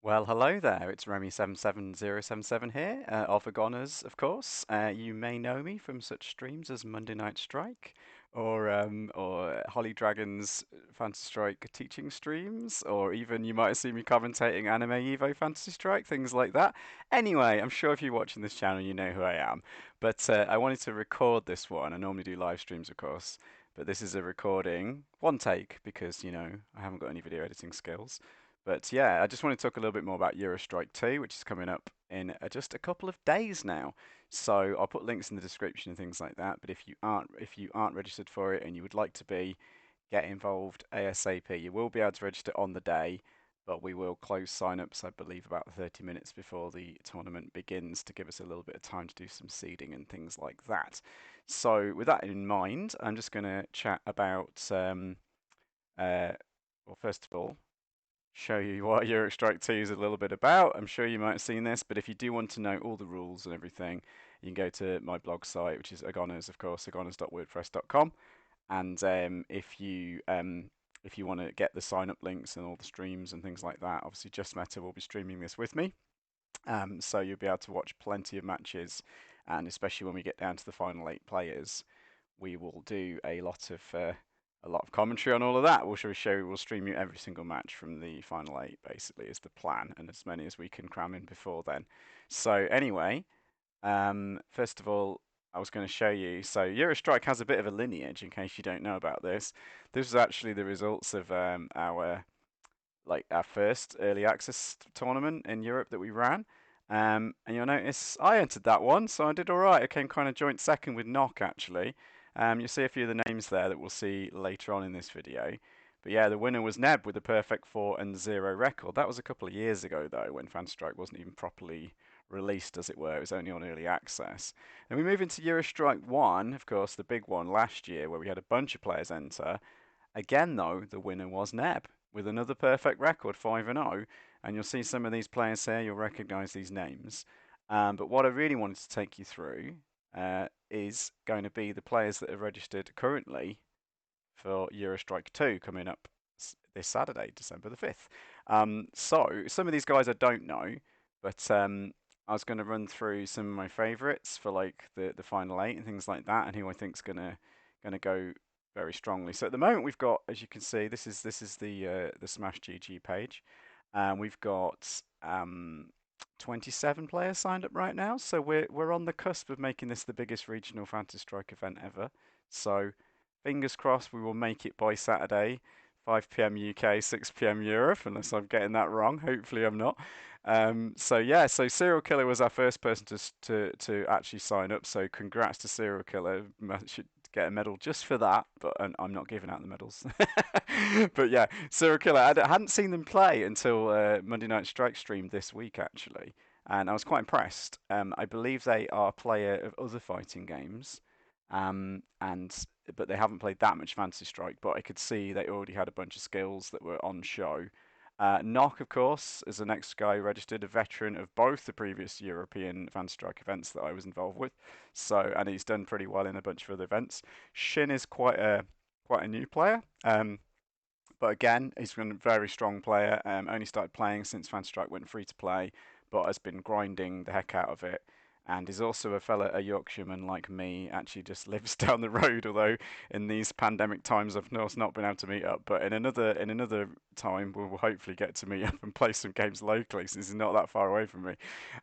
Well, hello there. It's Remy77077 here, of Agoners, of course. You may know me from such streams as Monday Night Strike, or Holly Dragon's Fantasy Strike teaching streams, or even you might have seen me commentating Anime Evo Fantasy Strike, things like that. Anyway, I'm sure if you're watching this channel, you know who I am. But I wanted to record this one. I normally do live streams, of course, but this is a recording, one take, because I haven't got any video editing skills. But yeah, I just want to talk a little bit more about Eurostrike 2, which is coming up in just a couple of days now. So I'll put links in the description and things like that. But if you aren't registered for it and you would like to be, get involved ASAP. You will be able to register on the day, but we will close sign-ups, I believe, about 30 minutes before the tournament begins to give us a little bit of time to do some seeding and things like that. So with that in mind, I'm just going to chat about well, first of all, show you what Eurostrike 2 is a little bit about. I'm sure you might have seen this, but if you do want to know all the rules and everything, you can go to my blog site, which is Agoners, of course, agoners.wordpress.com. And if you want to get the sign up links and all the streams and things like that, obviously Justemeta will be streaming this with me. So you'll be able to watch plenty of matches, and especially when we get down to the final 8 players, we will do a lot of commentary on all of that. We'll stream you every single match from the final 8, basically, is the plan, and as many as we can cram in before then. So anyway, first of all, I was going to show you. So Eurostrike has a bit of a lineage, in case you don't know about this. This is actually the results of our first early access tournament in Europe that we ran. And you'll notice I entered that one, so I did all right. I came kind of joint second with Knock, actually. You'll see a few of the names there that we'll see later on in this video. But yeah, the winner was Neb with a perfect 4-0 record. That was a couple of years ago, though, when Fanstrike wasn't even properly released, as it were. It was only on early access. And we move into Eurostrike 1, of course, the big one last year, where we had a bunch of players enter. Again, though, the winner was Neb with another perfect record, 5-0. And you'll see some of these players here, you'll recognize these names. But what I really wanted to take you through is going to be the players that are registered currently for Eurostrike 2 coming up this Saturday, December the 5th. So, some of these guys I don't know, but I was going to run through some of my favourites for like the final 8 and things like that, and who I think's gonna go very strongly. So at the moment we've got, as you can see, this is the Smash GG page, and we've got 27 players signed up right now. So we're on the cusp of making this the biggest regional Fantasy Strike event ever. So fingers crossed we will make it by Saturday, 5 p.m. UK, 6 p.m. Europe, unless I'm getting that wrong. Hopefully I'm not. So yeah, so Serial Killer was our first person to actually sign up. So congrats to Serial Killer. Should get a medal just for that, but I'm not giving out the medals. But yeah, Serial Killer. I hadn't seen them play until Monday Night Strike stream this week actually, and I was quite impressed. I believe they are a player of other fighting games, and but they haven't played that much Fantasy Strike. But I could see they already had a bunch of skills that were on show. Knock, of course, is the next guy registered, a veteran of both the previous European Fantasy Strike events that I was involved with. So, and he's done pretty well in a bunch of other events. Shin is quite a new player. But again, he's been a very strong player. Only started playing since Fantasy Strike went free to play, but has been grinding the heck out of it. And is also a Yorkshireman like me. Actually, just lives down the road. Although in these pandemic times, I've not been able to meet up. But in another time, we will hopefully get to meet up and play some games locally, since he's not that far away from me.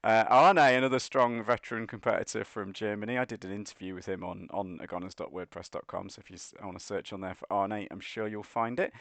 Arne, another strong veteran competitor from Germany. I did an interview with him on agoners.wordpress.com. So if you want to search on there for Arne, I'm sure you'll find it.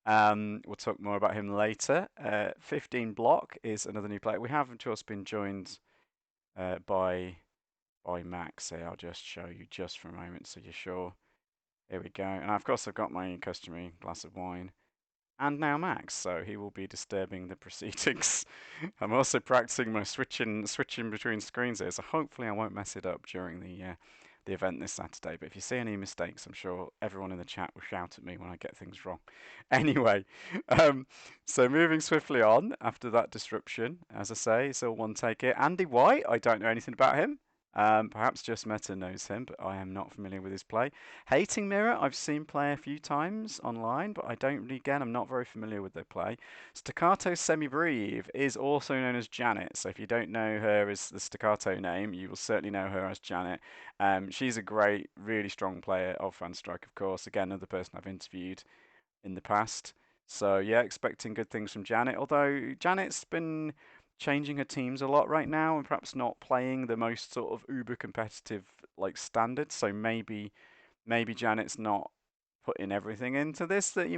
We'll talk more about him later. 15 Block is another new player. We have just been joined by Max here. I'll just show you just for a moment so you're sure. Here we go. And of course I've got my customary glass of wine. And now Max, so he will be disturbing the proceedings. I'm also practicing my switching between screens here, so hopefully I won't mess it up during the event this Saturday. But if you see any mistakes, I'm sure everyone in the chat will shout at me when I get things wrong. Anyway, so moving swiftly on after that disruption, as I say, it's all one take here. Andy White, I don't know anything about him. Perhaps Justemeta knows him, but I am not familiar with his play. Hating Mirror, I've seen play a few times online, but I don't really, again, I'm not very familiar with their play. Staccato Semi-Breve is also known as Janet, so if you don't know her as the Staccato name, you will certainly know her as Janet. She's a great, really strong player of Fanstrike, of course. Again, another person I've interviewed in the past. So yeah, expecting good things from Janet. Although Janet's been changing her teams a lot right now and perhaps not playing the most sort of uber competitive like standards. So maybe Janet's not putting everything into this that she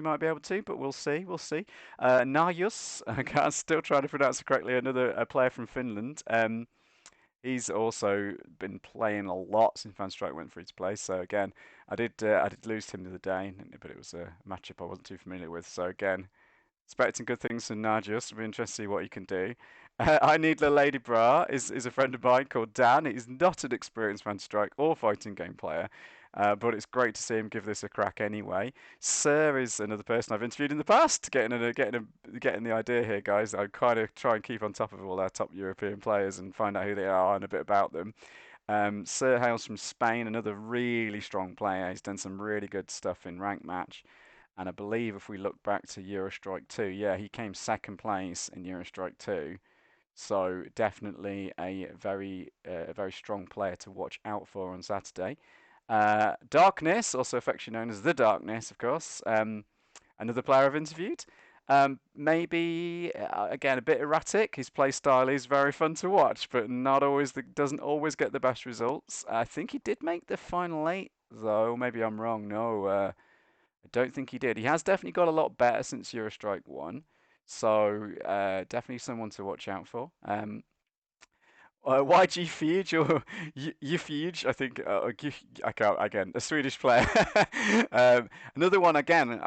might be able to, but we'll see. We'll see. Narjus, I'm still trying to pronounce it correctly. Another a player from Finland. He's also been playing a lot since Van Strike went free to play. So again, I did lose to him the other day, but it was a matchup I wasn't too familiar with. So again, expecting good things from Narjus. I'll be interested to see what he can do. I Need the Lady Bra is a friend of mine called Dan. He's not an experienced Fan Strike or fighting game player, but it's great to see him give this a crack anyway. Sir is another person I've interviewed in the past. Getting the idea here, guys. I kind of try and keep on top of all our top European players and find out who they are and a bit about them. Sir hails from Spain, another really strong player. He's done some really good stuff in rank match. And I believe if we look back to Eurostrike 2, yeah, he came second place in Eurostrike 2. So definitely a very strong player to watch out for on Saturday. Darkness, also affectionately known as the Darkness, of course. Another player I've interviewed. Maybe again a bit erratic. His play style is very fun to watch, but not always doesn't always get the best results. I think he did make the final eight, though. Maybe I'm wrong. No, I don't think he did. He has definitely got a lot better since Eurostrike 1. So definitely someone to watch out for. YG Fuge or Fuge, I think. I can't, again, a Swedish player. Another one again.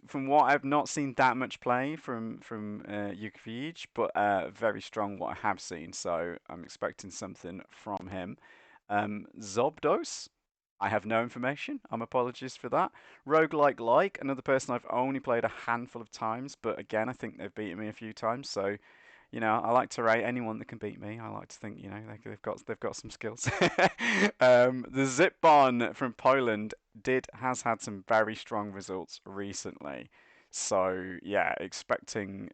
From what I've not seen that much play from Fuge, but very strong what I have seen. So I'm expecting something from him. Zobdos. I have no information. I'm apologies for that. Roguelike, another person I've only played a handful of times, but again, I think they've beaten me a few times. So I like to rate anyone that can beat me. I like to think, they've got some skills. The Zipbon from Poland has had some very strong results recently. So yeah, expecting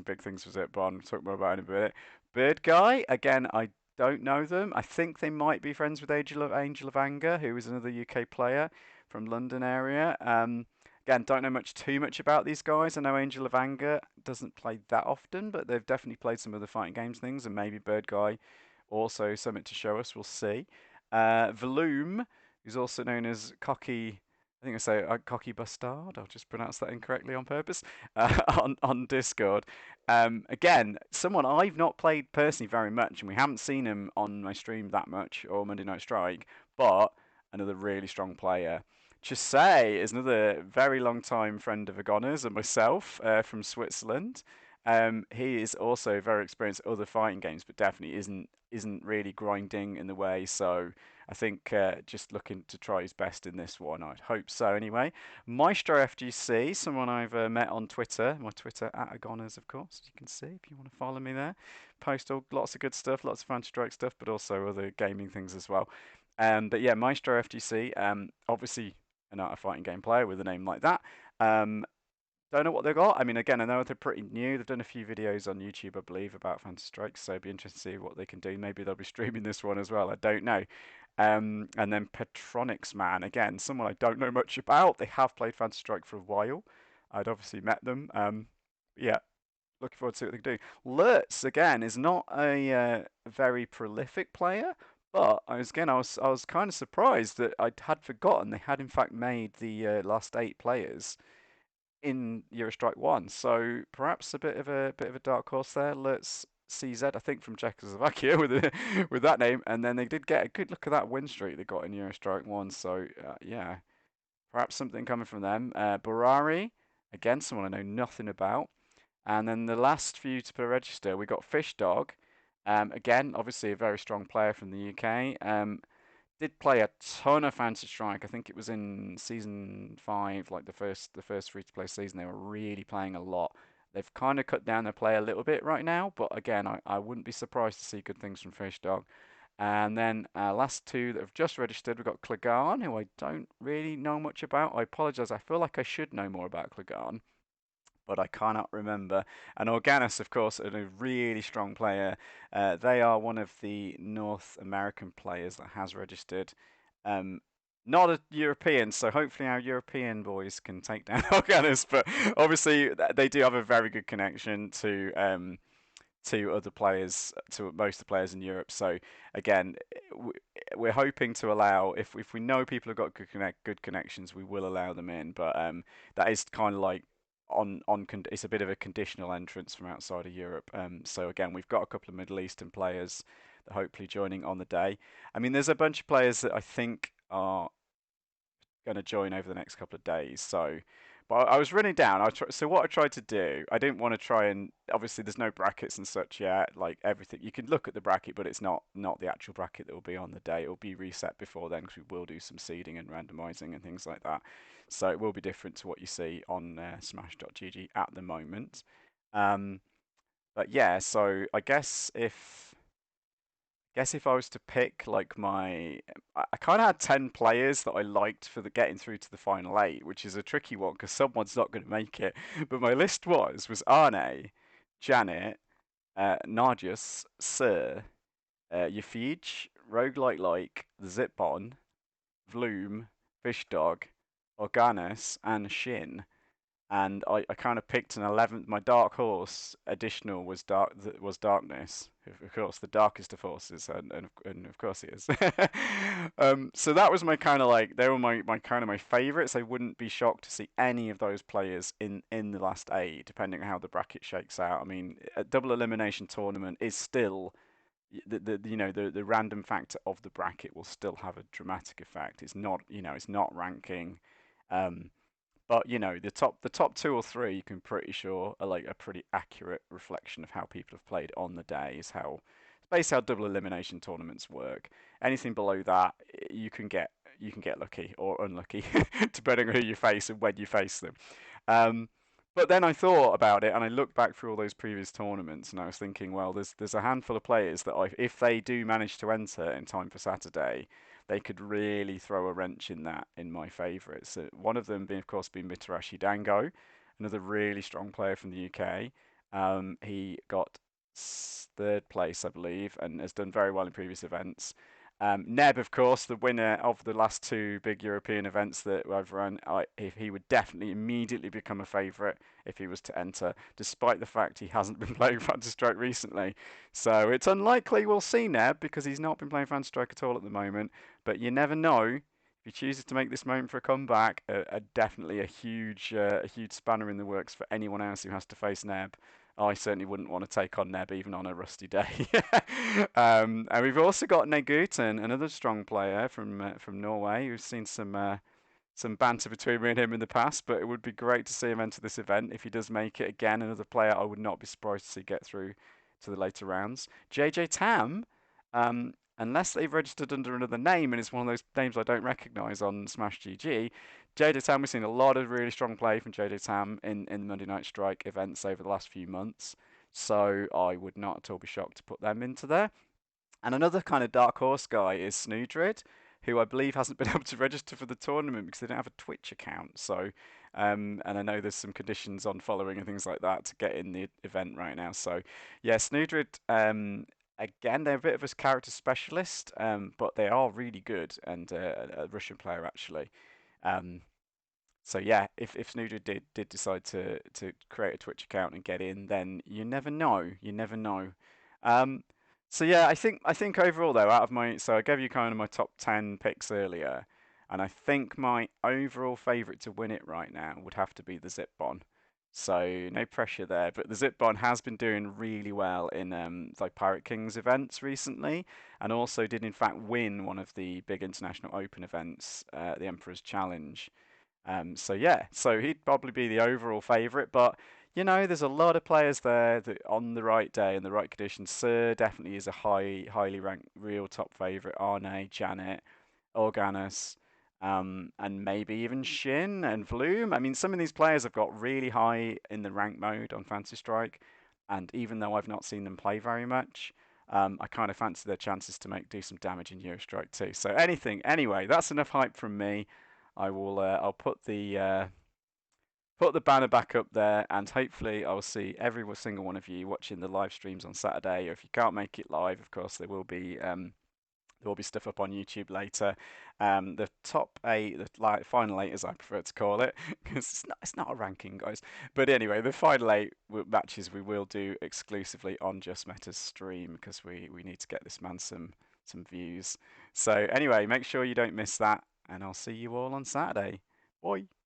big things for Zipbon. We'll talk more about it in a bit. Bird Guy, again, I don't know them. I think they might be friends with Angel of Anger, who is another UK player from London area. Again, don't know too much about these guys. I know Angel of Anger doesn't play that often, but they've definitely played some of the fighting games things, and maybe Bird Guy also something to show us. We'll see. Valoom, who's also known as Cocky. I think I say Cocky Bastard. I'll just pronounce that incorrectly on purpose. On Discord. Again, someone I've not played personally very much, and we haven't seen him on my stream that much or Monday Night Strike, but another really strong player. Chisay is another very long time friend of Agoners and myself from Switzerland. He is also very experienced at other fighting games, but definitely isn't really grinding in the way. So I think just looking to try his best in this one. I'd hope so anyway. Maestro FGC, someone I've met on Twitter. My Twitter at Agoners, of course. You can see if you want to follow me there. Post lots of good stuff, lots of Fantasy stuff, but also other gaming things as well. But yeah, Maestro FGC. Obviously a fighting game player with a name like that. Don't know what they've got. I mean, again, I know they're pretty new. They've done a few videos on YouTube, I believe, about Fantasy Strikes, so it'd be interesting to see what they can do. Maybe they'll be streaming this one as well. I don't know. And then Petronics Man, again, someone I don't know much about. They have played Fantasy Strike for a while. I'd obviously met them. Yeah, looking forward to see what they can do. Lurtz again is not a very prolific player, but I was kind of surprised that I had forgotten they had in fact made the last eight players in Eurostrike One. So perhaps a bit of a dark horse there. Lurtz CZ, I think from Czechoslovakia with that name, and then they did get a good look at that win streak they got in Eurostrike One. So yeah, perhaps something coming from them. Borari, again, someone I know nothing about. And then the last few to put a register, we got Fish Dog. Again, obviously a very strong player from the UK. Did play a ton of Fantasy Strike. I think it was in season 5, like the first free to play season. They were really playing a lot. They've kind of cut down their play a little bit right now, but again, I wouldn't be surprised to see good things from Fish Dog. And then last two that have just registered, we've got Clegane, who I don't really know much about. I apologise. I feel like I should know more about Clegane, but I cannot remember. And Organis, of course, are a really strong player. They are one of the North American players that has registered. Um, not a European, so hopefully our European boys can take down Organis. But obviously, they do have a very good connection to other players, to most of the players in Europe. So again, we're hoping to allow, if we know people have got good connections, we will allow them in. But that is kind of like it's a bit of a conditional entrance from outside of Europe. So again, we've got a couple of Middle Eastern players that are hopefully joining on the day. I mean, there's a bunch of players that I think are going to join over the next couple of days. So, but I was running down. So what I tried to do, I didn't want to try and obviously there's no brackets and such yet. Like everything, you can look at the bracket, but it's not the actual bracket that will be on the day. It will be reset before then because we will do some seeding and randomizing and things like that. So it will be different to what you see on Smash.gg at the moment. Um, but yeah, so I guess if I was to pick like I kind of had 10 players that I liked for the getting through to the final eight, which is a tricky one because someone's not going to make it. But my list was Arne, Janet, Narjus, Sir, Yafij, Roguelike Like, Zipbon, Vloom, Fishdog, Organis, and Shin, and I kind of picked an 11th. My dark horse additional was darkness. Of course, the darkest of forces, and of course he is. So that was my kind of like they were my kind of my favourites. I wouldn't be shocked to see any of those players in the last eight, depending on how the bracket shakes out. I mean, a double elimination tournament is still the random factor of the bracket will still have a dramatic effect. It's not ranking. Um, but the top two or three, you can pretty sure are like a pretty accurate reflection of how people have played on the day. It's basically how double elimination tournaments work. Anything below that, you can get lucky or unlucky, depending on who you face and when you face them. Um, but then I thought about it and I looked back through all those previous tournaments and I was thinking, well, there's a handful of players that if they do manage to enter in time for Saturday, they could really throw a wrench in that in my favourites. One of them being, of course, being Mitarashi Dango, another really strong player from the UK. He got third place, I believe, and has done very well in previous events. Neb, of course, the winner of the last two big European events that I've run, he would definitely immediately become a favourite if he was to enter, despite the fact he hasn't been playing Counter Strike recently. So it's unlikely we'll see Neb because he's not been playing Counter Strike at all at the moment. But you never know. If he chooses to make this moment for a comeback, definitely a huge spanner in the works for anyone else who has to face Neb. I certainly wouldn't want to take on Neb even on a rusty day. And we've also got Neguten, another strong player from Norway. We've seen some banter between me and him in the past, but it would be great to see him enter this event if he does make it again. Another player I would not be surprised to see get through to the later rounds. JJ Tam, unless they've registered under another name and it's one of those names I don't recognise on Smash GG. JJ Tam, we've seen a lot of really strong play from JJ Tam in Monday Night Strike events over the last few months. So I would not at all be shocked to put them into there. And another kind of dark horse guy is Snoodred, who I believe hasn't been able to register for the tournament because they don't have a Twitch account. So, and I know there's some conditions on following and things like that to get in the event right now. So, yeah, Snoodred, again, they're a bit of a character specialist, but they are really good and a Russian player actually. Um, so yeah, if Snoodred did decide to create a Twitch account and get in, then you never know. You never know. Um, so yeah, I think overall though, so I gave you kind of my top 10 picks earlier, and I think my overall favourite to win it right now would have to be the Zipbon. So no pressure there, but the Zipbon has been doing really well in like Pirate Kings events recently, and also did in fact win one of the big international open events, the Emperor's Challenge. So yeah, so he'd probably be the overall favourite, but there's a lot of players there that on the right day and the right conditions. Sir definitely is a highly ranked real top favourite. Arne, Janet, Organos, and maybe even Shin and Vloom. I mean, some of these players have got really high in the rank mode on Fantasy Strike, and even though I've not seen them play very much, I kind of fancy their chances to do some damage in Eurostrike too. So anyway, that's enough hype from me. I'll put the banner back up there, and hopefully I'll see every single one of you watching the live streams on Saturday. Or if you can't make it live, of course there will be stuff up on YouTube later. The top eight, the final eight, as I prefer to call it, because it's not a ranking, guys. But anyway, the final eight matches we will do exclusively on Justemeta's stream because we need to get this man some views. So anyway, make sure you don't miss that, and I'll see you all on Saturday. Bye.